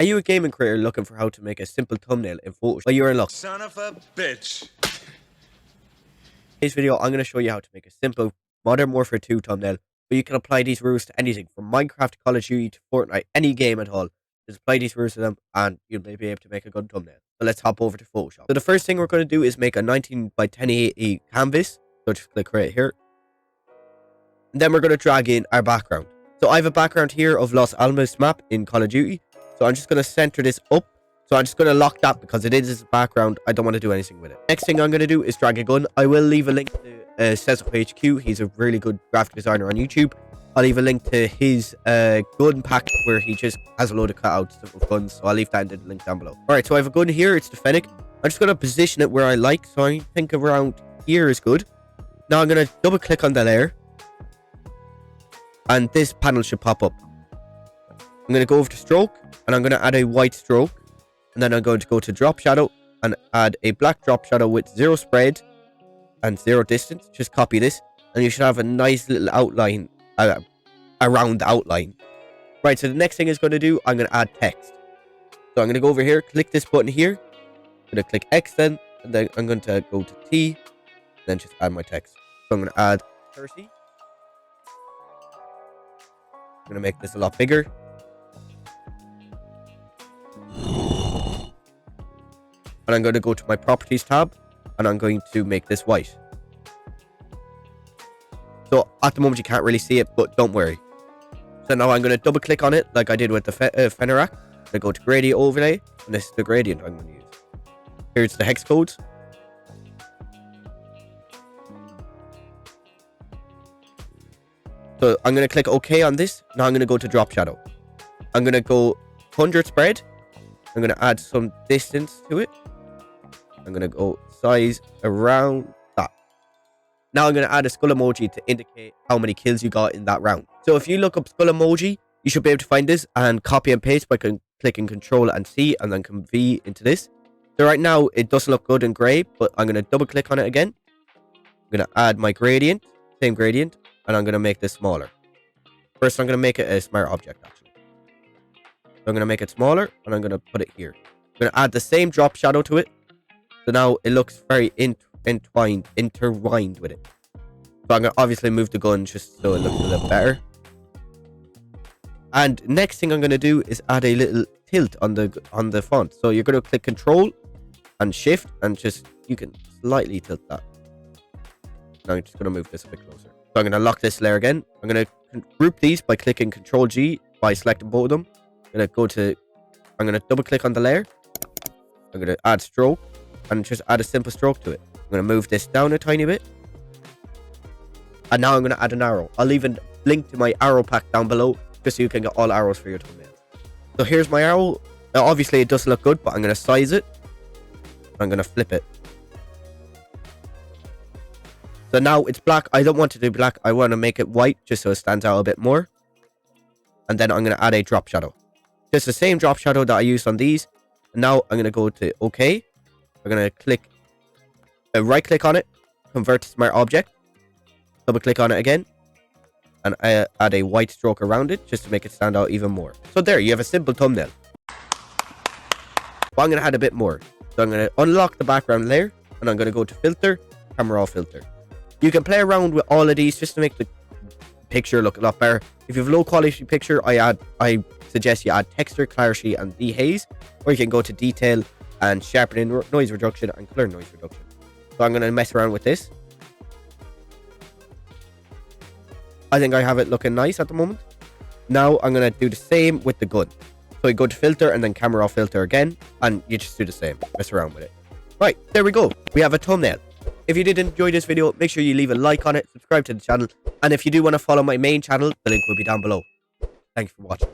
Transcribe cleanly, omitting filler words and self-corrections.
Are you a gaming creator looking for how to make a simple thumbnail in Photoshop? Well, you're in luck. Son of a bitch. In this video, I'm going to show you how to make a simple Modern Warfare 2 thumbnail, but you can apply these rules to anything from Minecraft to Call of Duty to Fortnite, any game at all. Just apply these rules to them and you'll be able to make a good thumbnail. So let's hop over to Photoshop. So the first thing we're going to do is make a 19 by 1080 canvas. So just click right here. And then we're going to drag in our background. So I have a background here of Los Alamos map in Call of Duty. So I'm just going to center this up. So I'm just going to lock that because it is a background. I don't want to do anything with it. Next thing I'm going to do is drag a gun. I will leave a link to Cecil HQ. He's a really good graphic designer on YouTube. I'll leave a link to his gun pack where he just has a load of cutouts of guns. So I'll leave that in the link down below. Alright, so I have a gun here. It's the Fennec. I'm just going to position it where I like. So I think around here is good. Now I'm going to double click on the layer. And this panel should pop up. I'm going to go over to stroke. And I'm going to add a white stroke. And then I'm going to go to drop shadow. And add a black drop shadow with 0 spread. And 0 distance. Just copy this. And you should have a nice little outline around the outline. Right, so the next thing is going to do, I'm going to add text. So I'm going to go over here, click this button here. I'm going to click X then, and then I'm going to go to T, and then just add my text. So I'm going to add 30. I'm going to make this a lot bigger. And I'm going to go to my properties tab, and I'm going to make this white. So at the moment you can't really see it, but don't worry. So now I'm going to double click on it like I did with the Fenerac. I'm going to go to gradient overlay, and this is the gradient I'm going to use. Here's the hex codes. So I'm going to click OK on this. Now I'm going to go to drop shadow. I'm going to go 100 spread. I'm going to add some distance to it. I'm going to go size around that. Now I'm going to add a skull emoji to indicate how many kills you got in that round. So if you look up skull emoji, you should be able to find this and copy and paste by clicking Control and C and then V into this. So right now it doesn't look good in grey, but I'm going to double click on it again. I'm going to add my gradient, same gradient, and I'm going to make this smaller. First I'm going to make it a smart object actually. So I'm going to make it smaller and I'm going to put it here. I'm going to add the same drop shadow to it. So now it looks very intertwined with it. So I'm going to obviously move the gun just so it looks a little better. And next thing I'm going to do is add a little tilt on the font. So you're going to click Control and Shift and just you can slightly tilt that. Now I'm just going to move this a bit closer. So I'm going to lock this layer again. I'm going to group these by clicking Control G by selecting both of them. I'm going to double click on the layer. I'm going to add stroke and just add a simple stroke to it. I'm going to move this down a tiny bit. And now I'm going to add an arrow. I'll leave a link to my arrow pack down below just so you can get all arrows for your thumbnail. So here's my arrow. Now obviously it doesn't look good, but I'm going to size it. I'm going to flip it. So now it's black. I don't want to do black. I want to make it white just so it stands out a bit more. And then I'm going to add a drop shadow. Just the same drop shadow that I used on these. And now I'm going to go to OK. I'm going to click right click on it, convert to smart object, double click on it again, and I add a white stroke around it just to make it stand out even more. So there, you have a simple thumbnail. But I'm going to add a bit more. So I'm going to unlock the background layer, and I'm going to go to filter, camera raw filter. You can play around with all of these just to make the picture look a lot better. If you have low quality picture, I suggest you add texture, clarity, and dehaze, or you can go to detail and sharpening, noise reduction, and color noise reduction. So I'm going to mess around with this. I think I have it looking nice at the moment. Now I'm going to do the same with the gun. So you go to filter and then camera off filter again, and you just do the same. Mess around with it. Right, there we go. We have a thumbnail. If you did enjoy this video, make sure you leave a like on it, subscribe to the channel, and if you do want to follow my main channel, the link will be down below. Thanks for watching.